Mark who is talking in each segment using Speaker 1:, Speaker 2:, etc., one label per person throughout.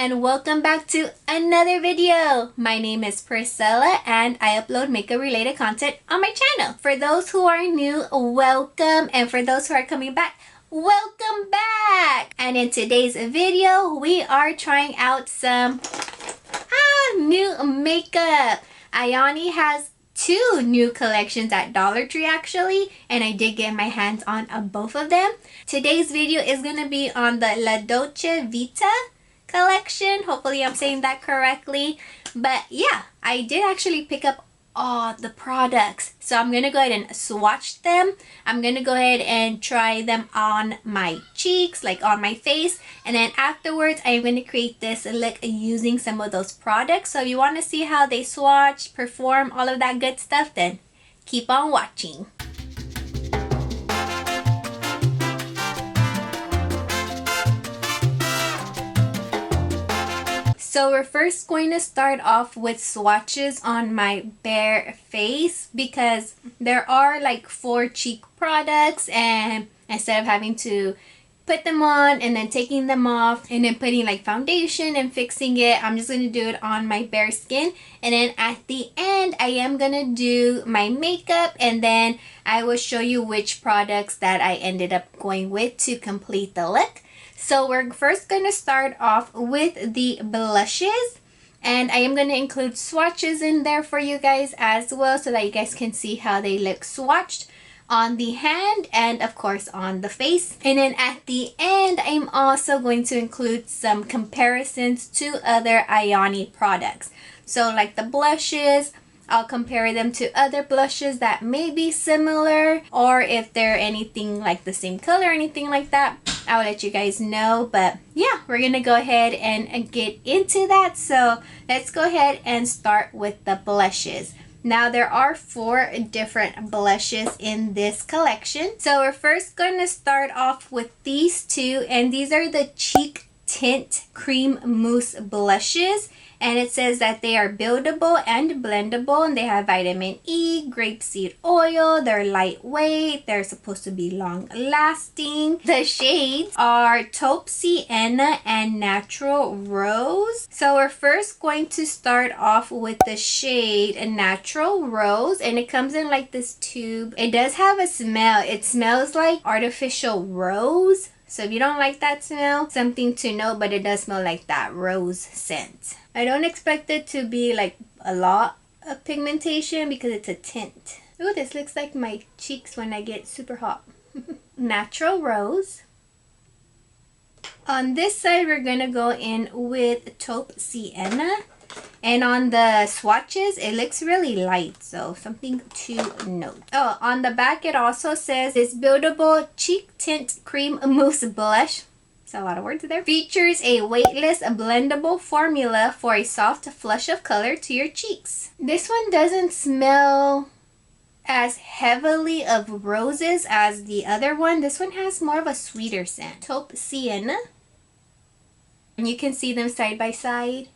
Speaker 1: and welcome back to another video. My name is Priscilla and I upload makeup related content on my channel. For those who are new, welcome, and for those who are coming back, welcome back. And in today's video, we are trying out some new makeup. Ioni has two new collections at Dollar Tree actually, and I did get my hands on both of them. Today's video is going to be on the La Dolce Vita collection. Hopefully I'm saying that correctly. But yeah, I did actually pick up all the products. So I'm going to go ahead and swatch them. I'm going to go ahead and try them on my cheeks, like on my face. And then afterwards, I'm going to create this look using some of those products. So if you want to see how they swatch, perform, all of that good stuff, then keep on watching. So we're first going to start off with swatches on my bare face because there are like 4 cheek products, and instead of having to put them on and then taking them off and then putting like foundation and fixing it, I'm just going to do it on my bare skin. And then at the end, I am going to do my makeup, and then I will show you which products that I ended up going with to complete the look. So we're first going to start off with the blushes, and I am going to include swatches in there for you guys as well so that you guys can see how they look swatched on the hand and of course on the face. And then at the end, I'm also going to include some comparisons to other Ioni products. So like the blushes, I'll compare them to other blushes that may be similar, or if they're anything like the same color or anything like that, I'll let you guys know. But yeah, we're gonna go ahead and get into that. So let's go ahead and start with the blushes. Now there are 4 different blushes in this collection. So we're first going to start off with these 2, and these are the Cheek Tint Cream Mousse blushes. And it says that they are buildable and blendable, and they have vitamin E, grapeseed oil, they're lightweight, they're supposed to be long lasting. The shades are Taupe, Sienna, and Natural Rose. So we're first going to start off with the shade Natural Rose, and it comes in like this tube. It does have a smell. It smells like artificial rose. So if you don't like that smell, something to know, but it does smell like that rose scent. I don't expect it to be like a lot of pigmentation because it's a tint. Ooh, this looks like my cheeks when I get super hot. Natural Rose. On this side, we're going to go in with Taupe Sienna. And on the swatches, it looks really light, so something to note. Oh, on the back, it also says this buildable cheek tint cream mousse blush. That's a lot of words there. Features a weightless blendable formula for a soft flush of color to your cheeks. This one doesn't smell as heavily of roses as the other one. This one has more of a sweeter scent. Taupe Sienna. And you can see them side by side.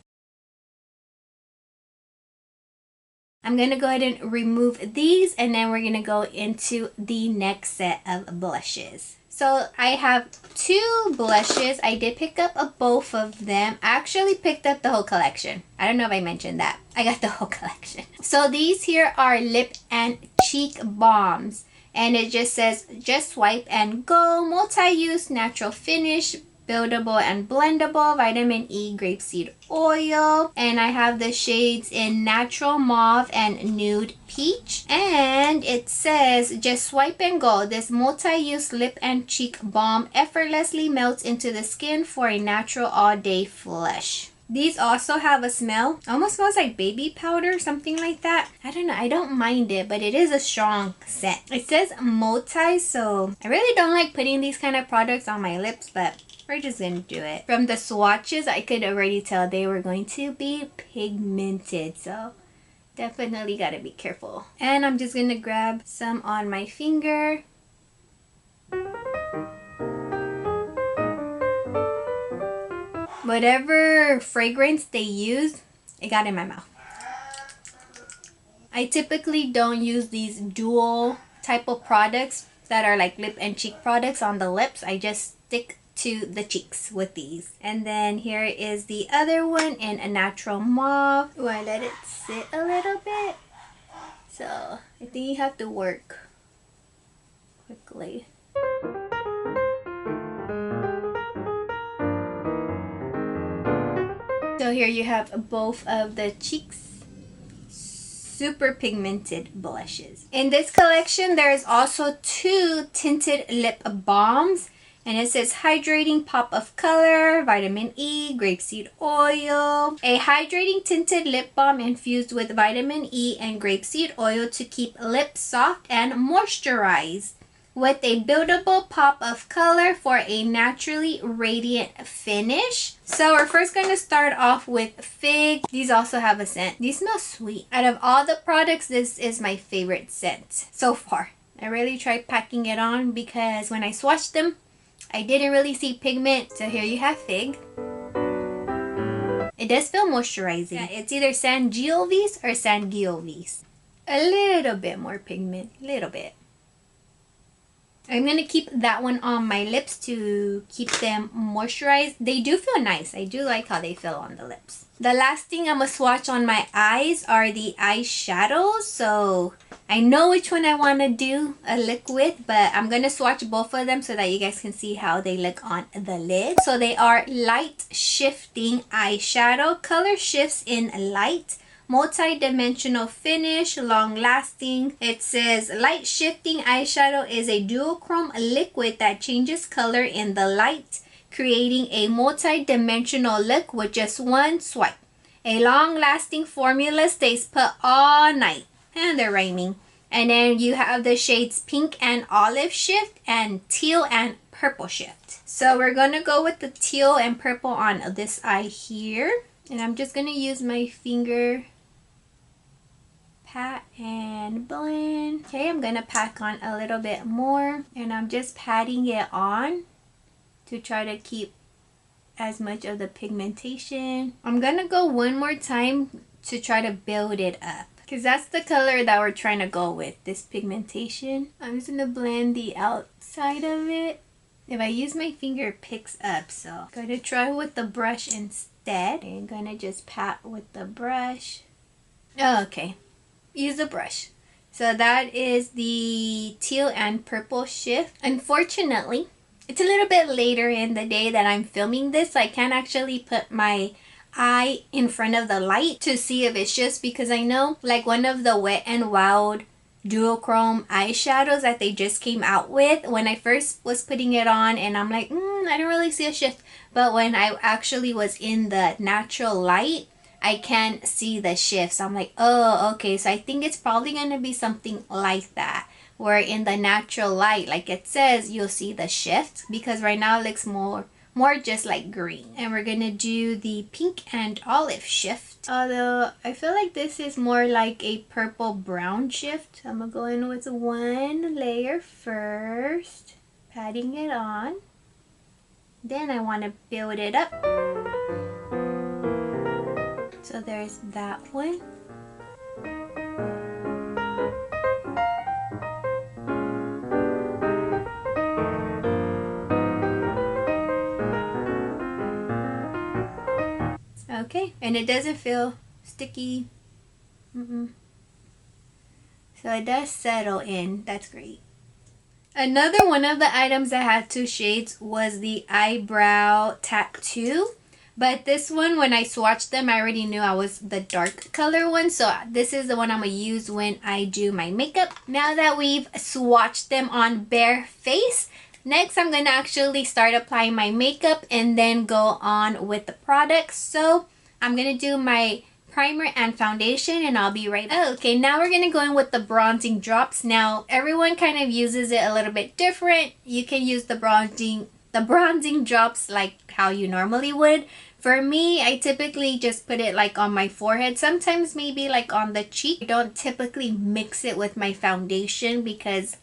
Speaker 1: I'm going to go ahead and remove these, and then we're going to go into the next set of blushes. So I have 2 blushes. I did pick up both of them. I actually picked up the whole collection. I don't know if I mentioned that. I got the whole collection. So these here are lip and cheek balms. And it just says, just swipe and go, multi-use, natural finish, buildable and blendable, vitamin E, grapeseed oil. And I have the shades in Natural Mauve and Nude Peach. And it says, just swipe and go. This multi-use lip and cheek balm effortlessly melts into the skin for a natural all-day flush. These also have a smell. Almost smells like baby powder, something like that. I don't know. I don't mind it, but it is a strong scent. It says multi, so I really don't like putting these kind of products on my lips, but we're just gonna do it. From the swatches, I could already tell they were going to be pigmented, so definitely gotta be careful. And I'm just gonna grab some on my finger. Whatever fragrance they use, it got in my mouth. I typically don't use these dual type of products that are like lip and cheek products on the lips. I just stick to the cheeks with these. And then here is the other one in a natural mauve. Oh, I let it sit a little bit. So I think you have to work quickly. So here you have both of the cheeks. Super pigmented blushes. In this collection, there is also 2 tinted lip balms. And it says hydrating pop of color, vitamin E, grapeseed oil. A hydrating tinted lip balm infused with vitamin E and grapeseed oil to keep lips soft and moisturized. With a buildable pop of color for a naturally radiant finish. So we're first going to start off with Fig. These also have a scent. These smell sweet. Out of all the products, this is my favorite scent so far. I really tried packing it on because when I swatched them, I didn't really see pigment. So here you have Fig. It does feel moisturizing. Yeah, it's either Sangiovese or Sangiovese. A little bit more pigment. Little bit. I'm going to keep that one on my lips to keep them moisturized. They do feel nice. I do like how they feel on the lips. The last thing I'm going to swatch on my eyes are the eyeshadows. So I know which one I want to do a look with, but I'm going to swatch both of them so that you guys can see how they look on the lid. So they are light shifting eyeshadow. Color shifts in light. Multi-dimensional finish, long lasting. It says light shifting eyeshadow is a duochrome liquid that changes color in the light, creating a multi-dimensional look with just one swipe. A long lasting formula stays put all night. And they're rhyming. And then you have the shades pink and olive shift and teal and purple shift. So we're going to go with the teal and purple on this eye here. And I'm just going to use my finger, pat and blend. Okay, I'm going to pack on a little bit more. And I'm just patting it on to try to keep as much of the pigmentation. I'm going to go one more time to try to build it up. Because that's the color that we're trying to go with, this pigmentation. I'm just going to blend the outside of it. If I use my finger, it picks up. So I'm going to try with the brush instead. I'm going to just pat with the brush. Oh, okay. Use the brush. So that is the teal and purple shift. Unfortunately, it's a little bit later in the day that I'm filming this. So I can't actually put my eye in front of the light to see if it's just because I know like one of the Wet n Wild duochrome eyeshadows that they just came out with, when I first was putting it on and I'm like I don't really see a shift, but when I actually was in the natural light I can see the shift. So I'm like, oh, okay, so I think it's probably gonna be something like that, where in the natural light, like it says, you'll see the shift, because right now it looks more just like green. And we're gonna do the pink and olive shift, although I feel like this is more like a purple brown shift. I'm gonna go in with one layer first, patting it on, then I want to build it up. So there's that one. Okay, and it doesn't feel sticky. So it does settle in. That's great. Another one of the items that had 2 shades was the eyebrow tattoo. But this one, when I swatched them, I already knew I was the dark color one. So this is the one I'm going to use when I do my makeup. Now that we've swatched them on bare face, next I'm going to actually start applying my makeup and then go on with the products. So I'm going to do my primer and foundation and I'll be right back. Okay, now we're going to go in with the bronzing drops. Now everyone kind of uses it a little bit different. You can use the bronzing drops like how you normally would. For me, I typically just put it like on my forehead, sometimes maybe like on the cheek. I don't typically mix it with my foundation because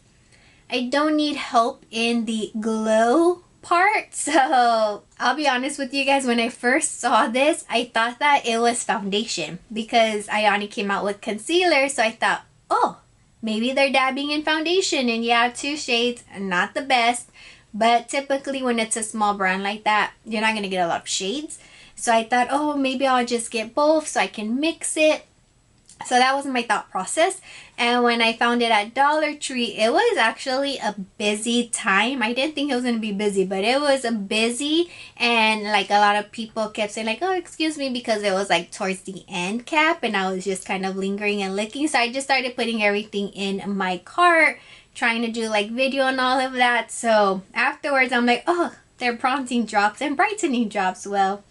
Speaker 1: I don't need help in the glow part. So I'll be honest with you guys, when I first saw this, I thought that it was foundation because Ioni came out with concealer. So I thought, oh, maybe they're dabbing in foundation. And yeah, 2 shades, not the best. but typically when it's a small brand like that, you're not going to get a lot of shades. So I thought, oh, maybe I'll just get both so I can mix it. So that was my thought process. And when I found it at Dollar Tree, it was actually a busy time. I didn't think it was going to be busy, but it was a busy. And like a lot of people kept saying like, oh, excuse me, because it was like towards the end cap. And I was just kind of lingering and licking. So I just started putting everything in my cart, trying to do like video and all of that. So afterwards, I'm like, oh, they're bronzing drops and brightening drops. Well,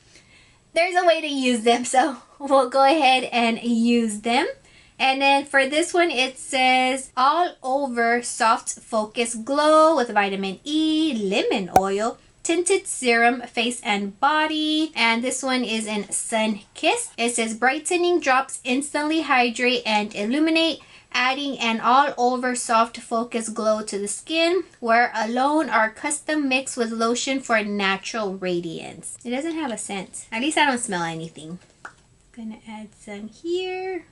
Speaker 1: there's a way to use them, so we'll go ahead and use them. And then for this one, it says all over soft focus glow with vitamin E, lemon oil, tinted serum, face and body. And this one is in Sun Kiss. It says brightening drops instantly hydrate and illuminate, adding an all over soft focus glow to the skin, wear alone or custom mix with lotion for natural radiance. It doesn't have a scent. At least I don't smell anything. Gonna add some here.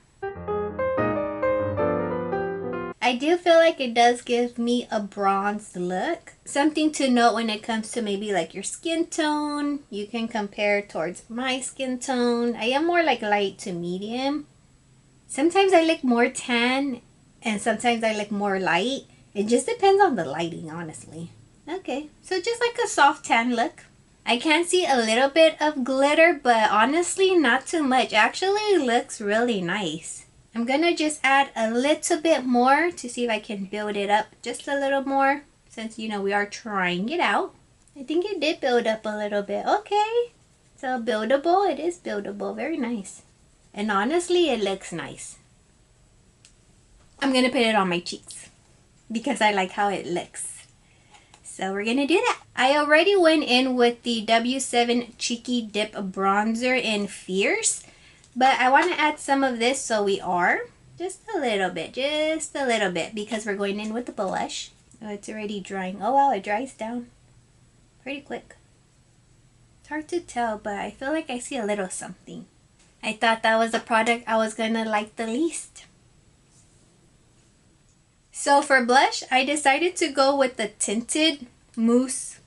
Speaker 1: I do feel like it does give me a bronzed look. Something to note when it comes to maybe like your skin tone. You can compare towards my skin tone. I am more like light to medium. Sometimes I look more tan and sometimes I look more light. It just depends on the lighting, honestly. Okay, so just like a soft tan look. I can see a little bit of glitter, but honestly not too much. Actually, it looks really nice. I'm gonna just add a little bit more to see if I can build it up just a little more, since you know we are trying it out. I think it did build up a little bit. Okay, so buildable. It is buildable. Very nice. And honestly, it looks nice. I'm going to put it on my cheeks because I like how it looks. So we're going to do that. I already went in with the W7 Cheeky Dip Bronzer in Fierce. But I want to add some of this, so we are. Just a little bit. Just a little bit. Because we're going in with the blush. Oh, it's already drying. Oh, wow. It dries down pretty quick. It's hard to tell, but I feel like I see a little something. I thought that was the product I was gonna like the least. So for blush, I decided to go with the tinted mousse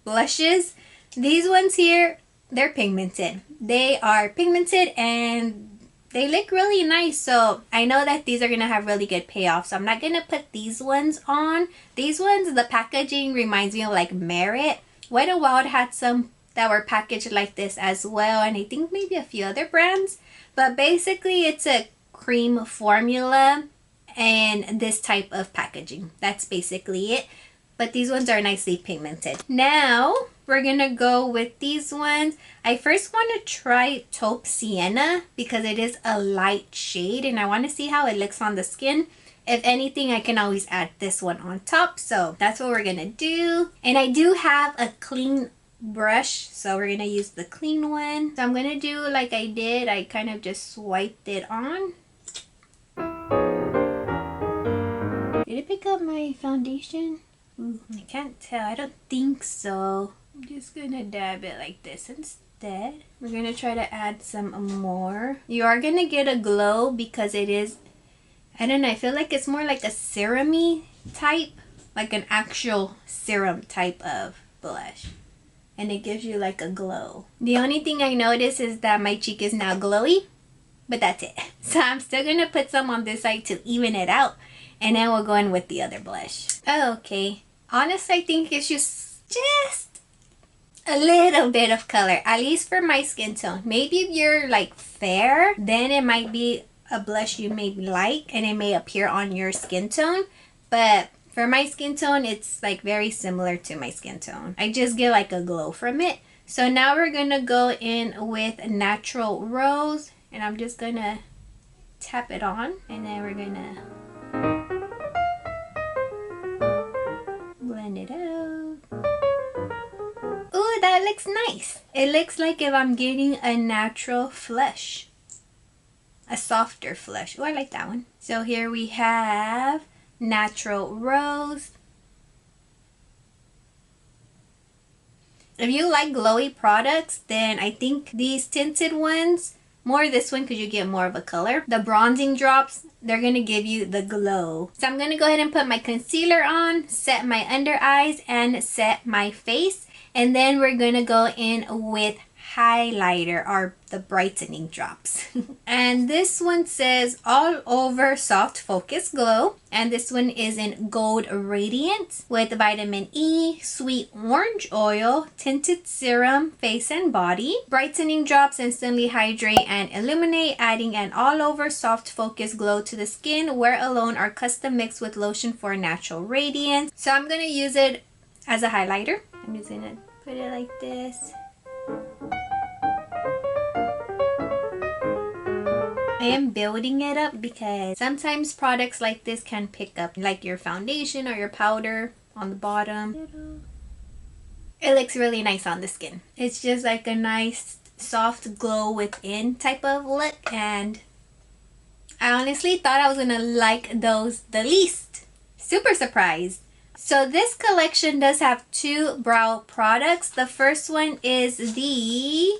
Speaker 1: blushes. These ones here, they're pigmented. They are pigmented and they look really nice. So I know that these are gonna have really good payoff. So I'm not gonna put these ones on. These ones, the packaging reminds me of like Merit. Wet n Wild had some that were packaged like this as well, and I think maybe a few other brands, but basically it's a cream formula and this type of packaging. That's basically it, but these ones are nicely pigmented. Now we're gonna go with these ones. I first want to try Taupe Sienna because it is a light shade and I want to see how it looks on the skin. If anything, I can always add this one on top, so that's what we're gonna do. And I do have a clean brush, so we're gonna use the clean one. So I'm gonna do like I did. I kind of just swiped it on. Did it pick up my foundation? Ooh, I can't tell. I don't think so. I'm just gonna dab it like this instead. We're gonna try to add some more. You are gonna get a glow because it is, I don't know, I feel like it's more like a serum-y type, like an actual serum type of blush. And it gives you like a glow. The only thing I notice is that my cheek is now glowy, but that's it. So I'm still gonna put some on this side to even it out, and then we'll go in with the other blush. Okay, honestly, I think it's just a little bit of color, at least for my skin tone. Maybe if you're like fair, then it might be a blush you may like, and it may appear on your skin tone, but for my skin tone, it's like very similar to my skin tone. I just get like a glow from it. So now we're gonna go in with Natural Rose, and I'm just gonna tap it on, and then we're gonna blend it out. Ooh, that looks nice. It looks like if I'm getting a natural flush, a softer flush. Oh, I like that one. So here we have Natural Rose. If you like glowy products, then I think these tinted ones More this one because you get more of a color. The bronzing drops, they're going to give you the glow. So I'm going to go ahead and put my concealer on, set my under eyes, and set my face. And then we're going to go in with highlighter, or the brightening drops. And this one says all over soft focus glow, and this one is in gold radiance with vitamin E, sweet orange oil, tinted serum, face and body. Brightening drops instantly hydrate and illuminate, adding an all over soft focus glow to the skin. Wear alone or custom mixed with lotion for natural radiance. So I'm going to use it as a highlighter. I'm just going to put it like this. I am building it up because sometimes products like this can pick up like your foundation or your powder on the bottom. It looks really nice on the skin. It's just like a nice soft glow within type of look, and I honestly thought I was gonna like those the least. Super surprised. So this collection does have 2 brow products. The first one is the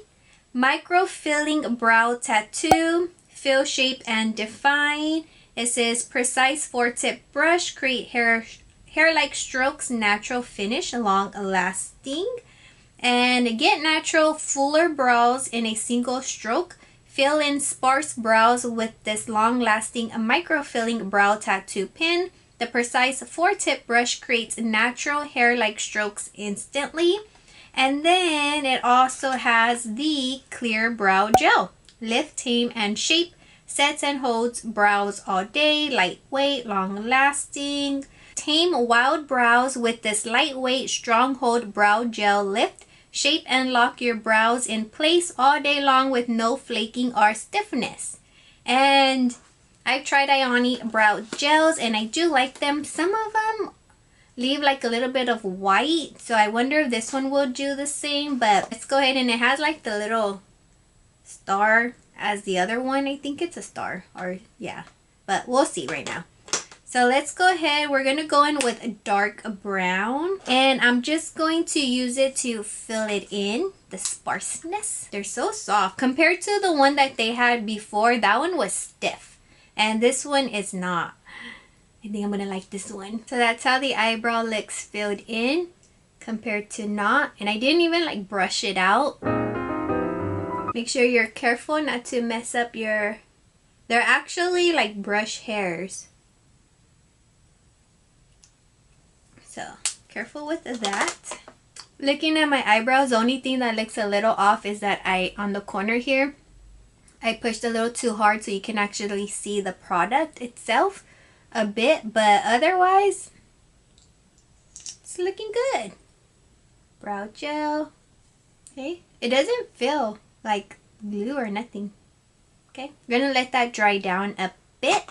Speaker 1: Microfilling Brow Tattoo. Fill, shape, and define. It says precise 4-tip brush, create hair-like strokes, natural finish, long lasting. And get natural fuller brows in a single stroke. Fill in sparse brows with this long lasting microfilling brow tattoo pin. The precise 4-tip brush creates natural hair-like strokes instantly. And then it also has the clear brow gel. Lift, tame, and shape. Sets and holds brows all day. Lightweight, long lasting. Tame wild brows with this lightweight stronghold brow gel. Lift, shape, and lock your brows in place all day long with no flaking or stiffness. And I've tried Ioni brow gels and I do like them. Some of them leave like a little bit of white, so I wonder if this one will do the same. But let's go ahead, and it has like the little star as the other one. I think it's a star, or yeah, but we'll see right now. So let's go ahead. We're gonna go in with a dark brown, and I'm just going to use it to fill it in, the sparseness. They're so soft compared to the one that they had before. That one was stiff and this one is not. I think I'm gonna like this one. So that's how the eyebrow looks filled in compared to not. And I didn't even like brush it out. Make sure you're careful not to mess up your... They're actually like brush hairs. So careful with that. Looking at my eyebrows, the only thing that looks a little off is that on the corner here, I pushed a little too hard so you can actually see the product itself a bit, but otherwise it's looking good. Brow gel. Okay, it doesn't feel like glue or nothing. Okay, I'm gonna let that dry down a bit.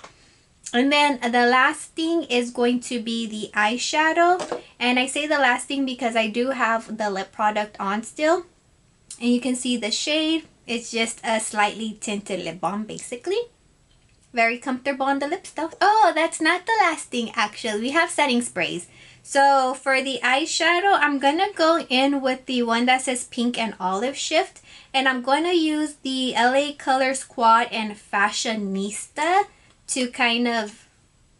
Speaker 1: And then the last thing is going to be the eyeshadow. And I say the last thing because I do have the lip product on still. And you can see the shade. It's just a slightly tinted lip balm basically. Very comfortable on the lips though. Oh, that's not the last thing actually. We have setting sprays. So for the eyeshadow, I'm going to go in with the one that says Pink and Olive Shift. And I'm going to use the LA Colors Quad and Fashionista to kind of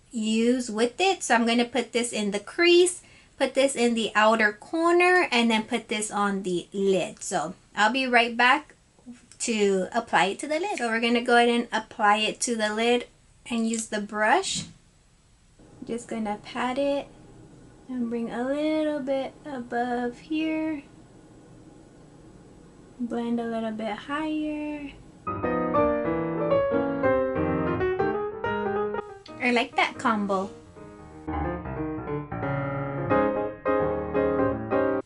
Speaker 1: use with it. So I'm going to put this in the crease, put this in the outer corner, and then put this on the lid. So I'll be right back to apply it to the lid. So we're going to go ahead and apply it to the lid and use the brush. Just going to pat it and bring a little bit above here. Blend a little bit higher. I like that combo.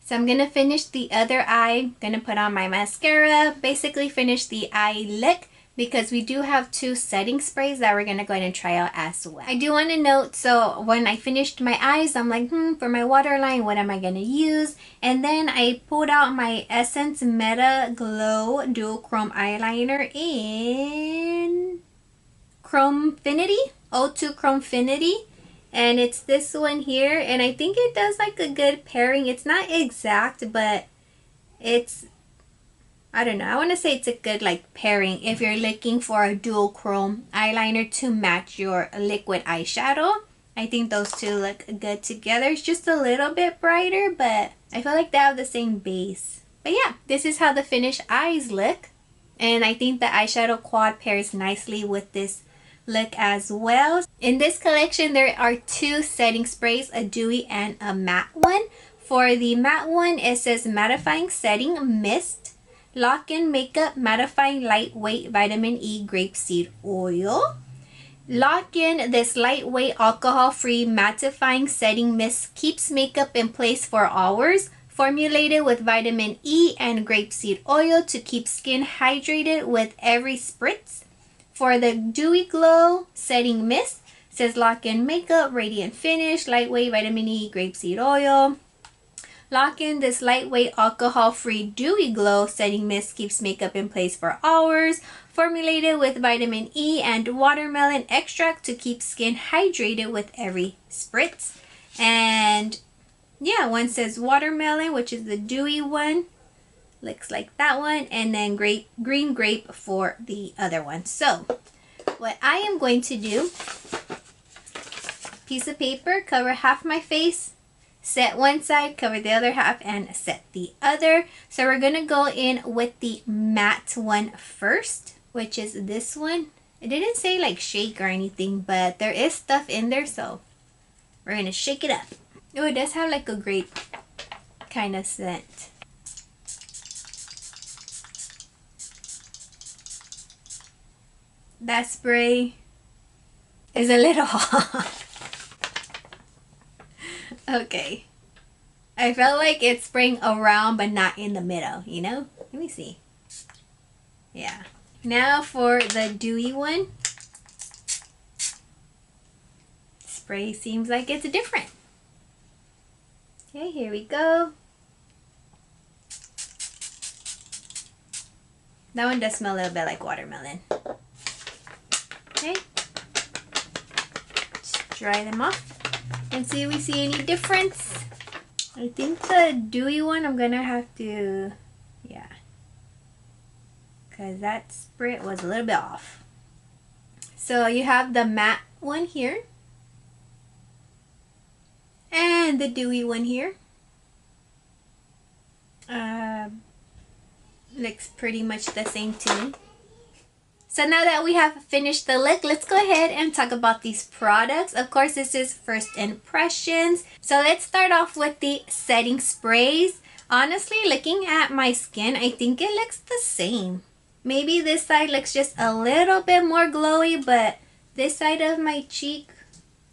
Speaker 1: So I'm gonna finish the other eye. Gonna put on my mascara. Basically finish the eye look because we do have 2 setting sprays that we're gonna go ahead and try out as well. I do want to note, so when I finished my eyes, I'm like, for my waterline, what am I gonna use? And then I pulled out my Essence Meta Glow Dual Chrome Eyeliner in Chromefinity. O2 Chromefinity, and it's this one here, and I think it does like a good pairing. It's not exact, but it's I don't know, I want to say it's a good like pairing if you're looking for a dual chrome eyeliner to match your liquid eyeshadow. I think those two look good together. It's just a little bit brighter, but I feel like they have the same base. But yeah, this is how the finished eyes look. And I think the eyeshadow quad pairs nicely with this look as well. In this collection, there are two setting sprays, a dewy and a matte one. For the matte one, it says Mattifying Setting Mist, Lock-In Makeup Mattifying Lightweight Vitamin E Grapeseed Oil. Lock-In, this lightweight alcohol-free mattifying setting mist keeps makeup in place for hours. Formulated with vitamin E and grapeseed oil to keep skin hydrated with every spritz. For the Dewy Glow Setting Mist, says Lock-In Makeup, Radiant Finish, Lightweight Vitamin E, Grapeseed Oil. Lock-In, this lightweight alcohol-free Dewy Glow Setting Mist keeps makeup in place for hours. Formulated with vitamin E and watermelon extract to keep skin hydrated with every spritz. And yeah, one says watermelon, which is the dewy one. Looks like that one. And then green grape for the other one. So what I am going to do, piece of paper, cover half my face, set one side, cover the other half, and set the other. So we're going to go in with the matte one first, which is this one. It didn't say like shake or anything, but there is stuff in there, so we're going to shake it up. Oh, it does have like a grape kind of scent. That spray is a little hot. Okay. I felt like it's spraying around but not in the middle, you know? Let me see. Yeah. Now for the dewy one. Spray seems like it's different. Okay, here we go. That one does smell a little bit like watermelon. Okay. Let's dry them off and see if we see any difference. I think the dewy one I'm gonna have to, yeah, because that sprit was a little bit off. So you have the matte one here and the dewy one here. Looks pretty much the same to me. So now that we have finished the look, let's go ahead and talk about these products. Of course, this is first impressions. So let's start off with the setting sprays. Honestly, looking at my skin, I think it looks the same. Maybe this side looks just a little bit more glowy, but this side of my cheek,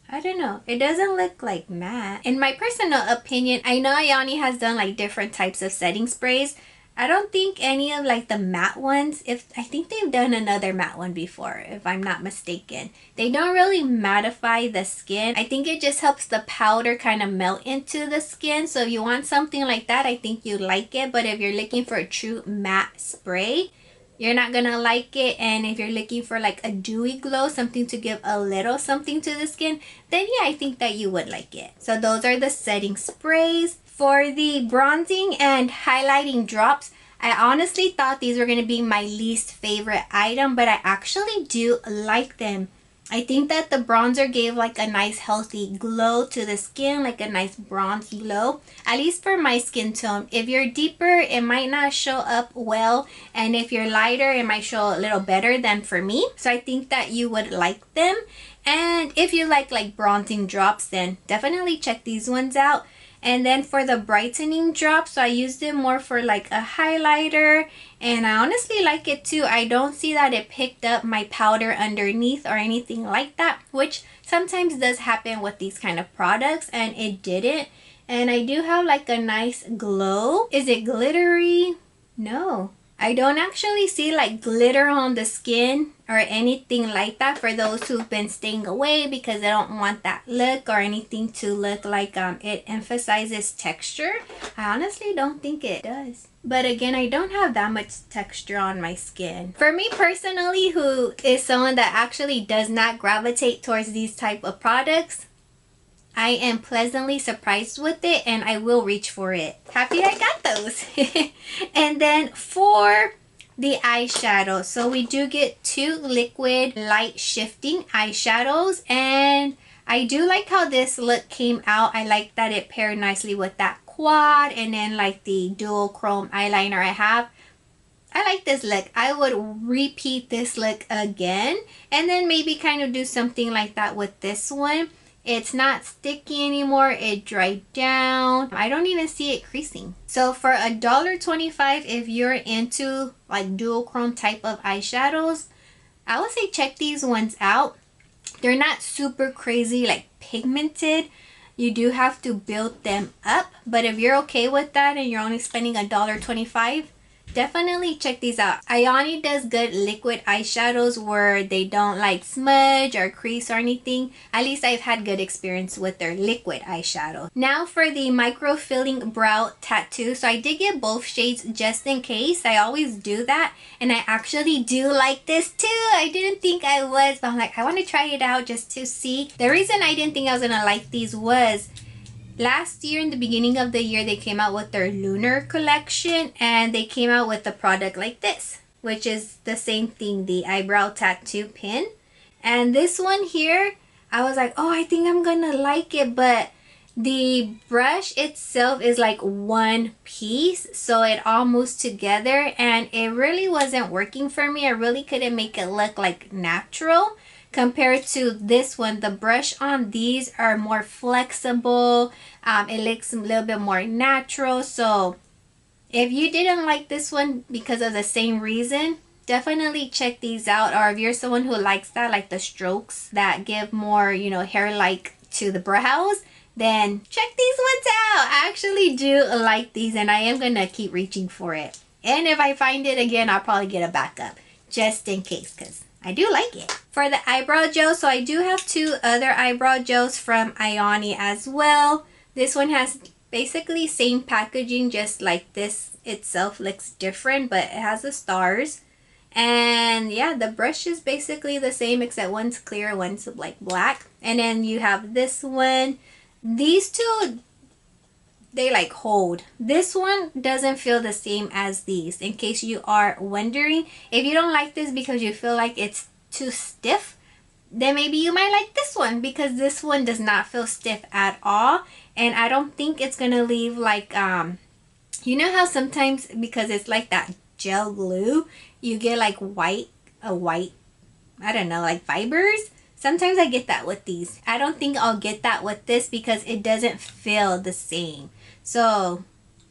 Speaker 1: I don't know. It doesn't look like matte. In my personal opinion, I know Ioni has done like different types of setting sprays. I don't think any of like the matte ones, I think they've done another matte one before, if I'm not mistaken. They don't really mattify the skin. I think it just helps the powder kind of melt into the skin. So if you want something like that, I think you like it. But if you're looking for a true matte spray, you're not gonna like it. And if you're looking for like a dewy glow, something to give a little something to the skin, then yeah, I think that you would like it. So those are the setting sprays. For the bronzing and highlighting drops, I honestly thought these were going to be my least favorite item, but I actually do like them. I think that the bronzer gave like a nice healthy glow to the skin, like a nice bronzy glow, at least for my skin tone. If you're deeper, it might not show up well, and if you're lighter, it might show a little better than for me. So I think that you would like them. And if you like bronzing drops, then definitely check these ones out. And then for the brightening drops, so I used it more for like a highlighter, and I honestly like it too. I don't see that it picked up my powder underneath or anything like that, which sometimes does happen with these kind of products, and it didn't. And I do have like a nice glow. Is it glittery? No. I don't actually see like glitter on the skin or anything like that, for those who've been staying away because they don't want that look or anything to look like it emphasizes texture. I honestly don't think it does. But again, I don't have that much texture on my skin. For me personally, who is someone that actually does not gravitate towards these type of products, I am pleasantly surprised with it, and I will reach for it. Happy I got those. And then for the eyeshadow, so we do get 2 liquid light shifting eyeshadows, and I do like how this look came out. I like that it paired nicely with that quad and then like the dual chrome eyeliner I have. I like this look. I would repeat this look again, and then maybe kind of do something like that with this one. It's not sticky anymore. It dried down. I don't even see it creasing. So for $1.25, if you're into like dual chrome type of eyeshadows, I would say check these ones out. They're not super crazy like pigmented. You do have to build them up, but if you're okay with that and you're only spending $1.25, definitely check these out. Ioni does good liquid eyeshadows where they don't like smudge or crease or anything. At least I've had good experience with their liquid eyeshadow. Now for the micro-filling brow tattoo. So I did get both shades just in case. I always do that, and I actually do like this too. I didn't think I was, but I'm like, I want to try it out just to see. The reason I didn't think I was gonna like these was last year, in the beginning of the year, they came out with their lunar collection, and they came out with a product like this, which is the same thing, the eyebrow tattoo pin. And this one here, I was like, oh, I think I'm gonna like it, but the brush itself is like one piece, so it all moves together, and it really wasn't working for me. I really couldn't make it look like natural. Compared to this one, the brush on these are more flexible. It looks a little bit more natural. So if you didn't like this one because of the same reason, definitely check these out. Or if you're someone who likes that, like the strokes that give more, you know, hair-like to the brows, then check these ones out. I actually do like these, and I am gonna keep reaching for it. And if I find it again, I'll probably get a backup just in case, because I do like it. For the eyebrow gel, so I do have 2 other eyebrow gels from Ioni as well. This one has basically same packaging, just like this itself looks different, but it has the stars. And yeah, the brush is basically the same, except one's clear, one's like black. And then you have this one. These 2, they like hold. This one doesn't feel the same as these, in case you are wondering. If you don't like this because you feel like it's too stiff, then maybe you might like this one, because this one does not feel stiff at all. And I don't think it's gonna leave like you know how sometimes, because it's like that gel glue, you get like white I don't know, like fibers. Sometimes I get that with these. I don't think I'll get that with this because it doesn't feel the same. So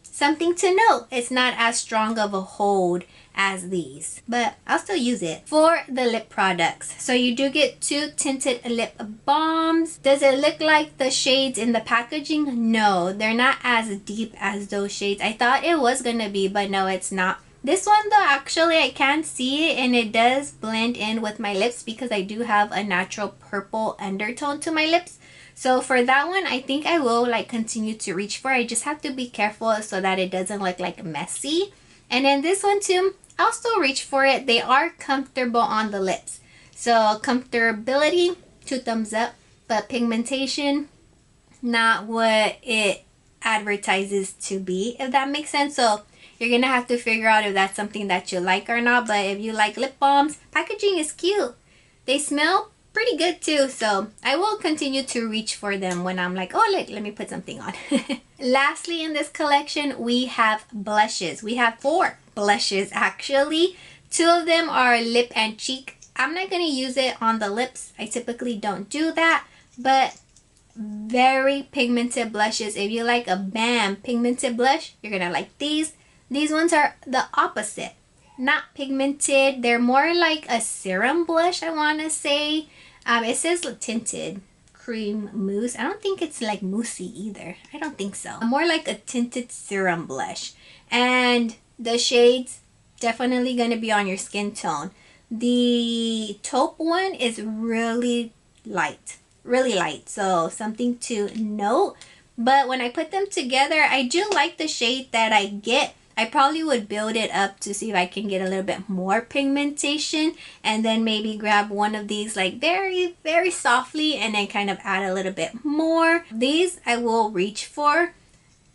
Speaker 1: something to note, it's not as strong of a hold as these, but I'll still use it. For the lip products, so you do get 2 tinted lip balms. Does it look like the shades in the packaging? No, they're not as deep as those shades. I thought it was gonna be, but no, it's not. This one though, actually I can see it, and it does blend in with my lips because I do have a natural purple undertone to my lips. So for that one, I think I will like continue to reach for it. I just have to be careful so that it doesn't look like messy. And then this one too, I'll still reach for it. They are comfortable on the lips. So comfortability, 2 thumbs up, but pigmentation, not what it advertises to be, if that makes sense. So you're gonna have to figure out if that's something that you like or not. But if you like lip balms, packaging is cute. They smell pretty good too, so I will continue to reach for them when I'm like, oh look, let me put something on. Lastly, in this collection, we have blushes. We have 4 blushes actually. 2 of them are lip and cheek. I'm not gonna use it on the lips. I typically don't do that, but very pigmented blushes. If you like a bam pigmented blush, you're gonna like these. These ones are the opposite, not pigmented. They're more like a serum blush, I want to say. It says tinted cream mousse. I don't think it's like moussey either. I don't think so. More like a tinted serum blush. And the shades definitely going to be on your skin tone. The taupe one is really light. Really light. So something to note. But when I put them together, I do like the shade that I get. I probably would build it up to see if I can get a little bit more pigmentation, and then maybe grab one of these like very, very softly and then kind of add a little bit more. These I will reach for.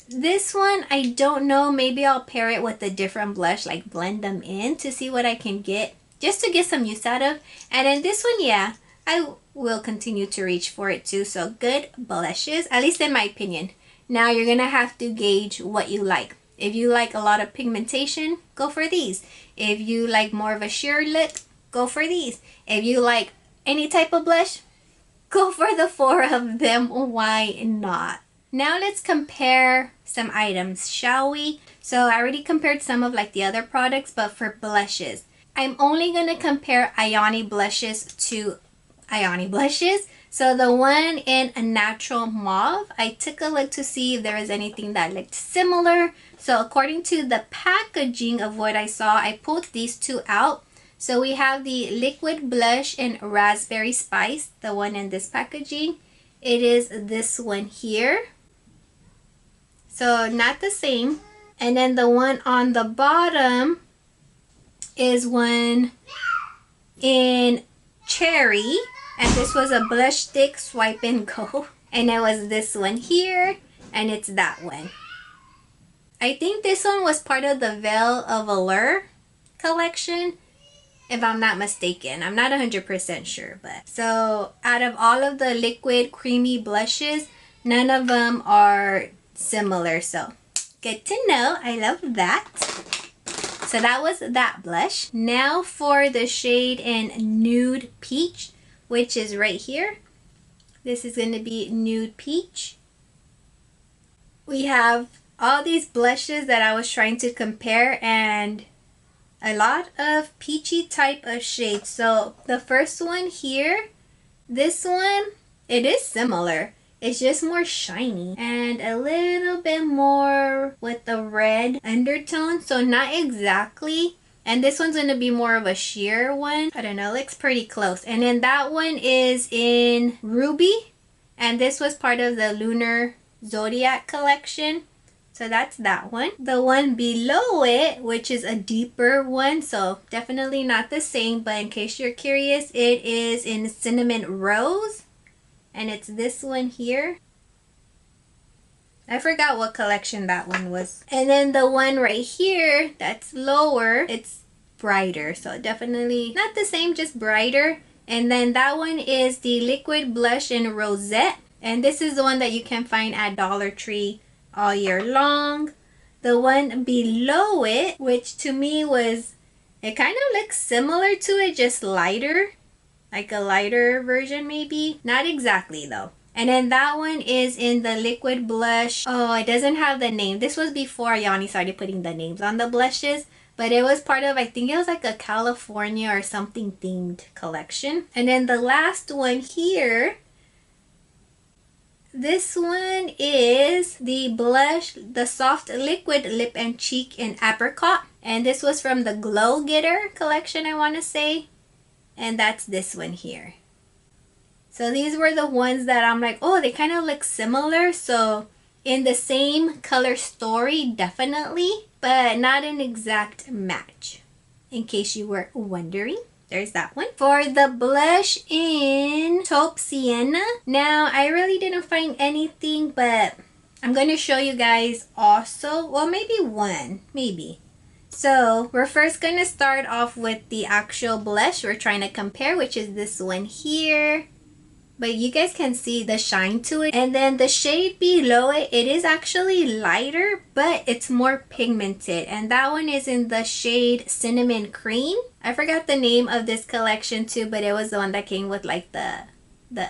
Speaker 1: This one, I don't know, maybe I'll pair it with a different blush, like blend them in to see what I can get, just to get some use out of. And then this one, yeah, I will continue to reach for it too. So good blushes, at least in my opinion. Now you're gonna have to gauge what you like. If you like a lot of pigmentation, go for these. If you like more of a sheer look, go for these. If you like any type of blush, go for the 4 of them. Why not? Now let's compare some items, shall we? So I already compared some of like the other products, but for blushes, I'm only gonna compare Ioni blushes to Ioni blushes. So the one in a natural mauve, I took a look to see if there was anything that looked similar. So according to the packaging of what I saw, I pulled these 2 out. So we have the liquid blush in raspberry spice, the one in this packaging. It is this one here. So not the same. And then the one on the bottom is one in cherry. And this was a blush stick swipe and go. And it was this one here. And it's that one. I think this one was part of the Veil of Allure collection, if I'm not mistaken. I'm not 100% sure. But so out of all of the liquid creamy blushes, none of them are similar. So good to know. I love that. So that was that blush. Now for the shade in Nude Peach, which is right here. This is going to be Nude Peach. We have all these blushes that I was trying to compare, and a lot of peachy type of shades. So the first one here, this one, it is similar. It's just more shiny and a little bit more with the red undertone. So not exactly. And this one's going to be more of a sheer one. I don't know, it looks pretty close. And then that one is in Ruby. And this was part of the Lunar Zodiac collection. So that's that one. The one below it, which is a deeper one, so definitely not the same, but in case you're curious, it is in Cinnamon Rose. And it's this one here. I forgot what collection that one was. And then the one right here, that's lower, it's brighter. So definitely not the same, just brighter. And then that one is the liquid blush in Rosette. And this is the one that you can find at Dollar Tree all year long. The one below it, which to me was, it kind of looks similar to it, just lighter. Like a lighter version maybe. Not exactly though. And then that one is in the liquid blush. Oh, it doesn't have the name. This was before Ioni started putting the names on the blushes. But it was part of, I think it was like a California or something themed collection. And then the last one here, this one is the blush, the soft liquid lip and cheek in apricot. And this was from the Glow Getter collection, I want to say. And that's this one here. So these were the ones that I'm like, oh, they kind of look similar. So in the same color story, definitely, but not an exact match. In case you were wondering, there's that one. For the blush in Taupe Sienna, now I really didn't find anything, but I'm going to show you guys also. Well, maybe one, maybe. So we're first going to start off with the actual blush we're trying to compare, which is this one here. But you guys can see the shine to it. And then the shade below it, it is actually lighter, but it's more pigmented. And that one is in the shade Cinnamon Cream. I forgot the name of this collection too, but it was the one that came with like the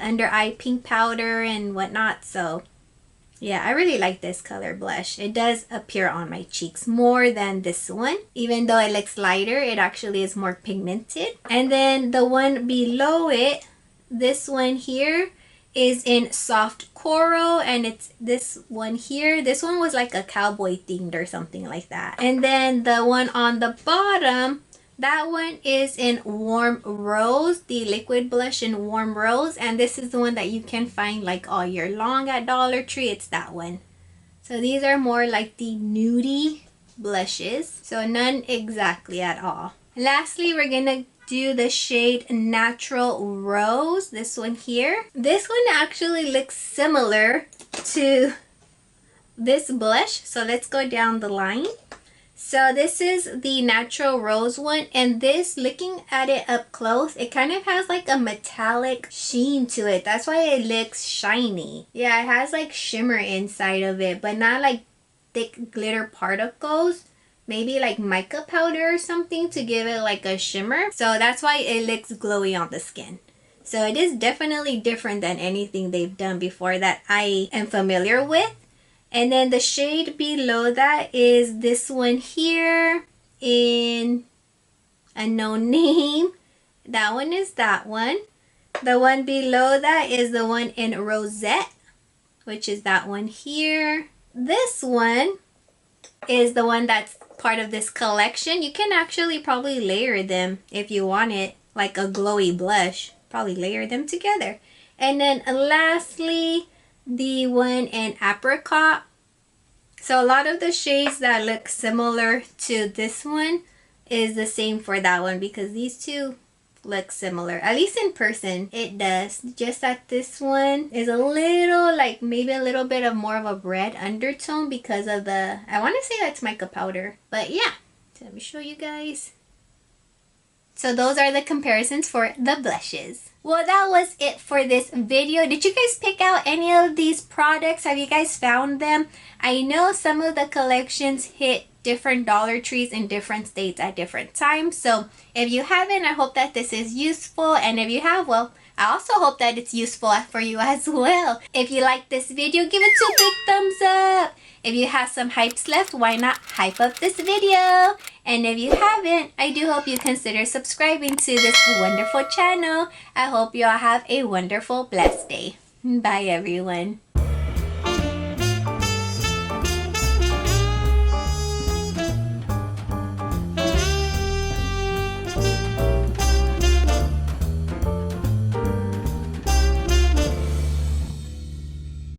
Speaker 1: under eye pink powder and whatnot. So yeah, I really like this color blush. It does appear on my cheeks more than this one. Even though it looks lighter, it actually is more pigmented. And then the one below it, this one here, is in soft coral, and it's this one here. This one was like a cowboy themed or something like that. And then the one on the bottom, that one is in warm rose, the liquid blush in warm rose, and this is the one that you can find like all year long at Dollar Tree. It's that one. So these are more like the nudie blushes. So none exactly at all. Lastly, we're gonna do the shade Natural Rose, this one here. This one actually looks similar to this blush, so let's go down the line. So this is the Natural Rose one, and this, looking at it up close, it kind of has like a metallic sheen to it. That's why it looks shiny. Yeah, it has like shimmer inside of it, but not like thick glitter particles. Maybe like mica powder or something to give it like a shimmer. So that's why it looks glowy on the skin. So it is definitely different than anything they've done before that I am familiar with. And then the shade below that is this one here in Unknown Name. That one is that one. The one below that is the one in Rosette, which is that one here. This one is the one that's part of this collection. You can actually probably layer them if you want it, like a glowy blush. Probably layer them together. And then lastly, the one in Apricot. So a lot of the shades that look similar to this one is the same for that one, because these two look similar. At least in person, it does. Just that this one is a little, like maybe a little bit of more of a red undertone because of the, I want to say that's mica powder. But yeah, so let me show you guys. So those are the comparisons for the blushes. Well, that was it for this video. Did you guys pick out any of these products? Have you guys found them? I know some of the collections hit different Dollar Trees in different states at different times. So if you haven't, I hope that this is useful. And if you have, well, I also hope that it's useful for you as well. If you like this video, give it 2 big thumbs up. If you have some hypes left, why not hype up this video? And if you haven't, I do hope you consider subscribing to this wonderful channel. I hope you all have a wonderful, blessed day. Bye, everyone.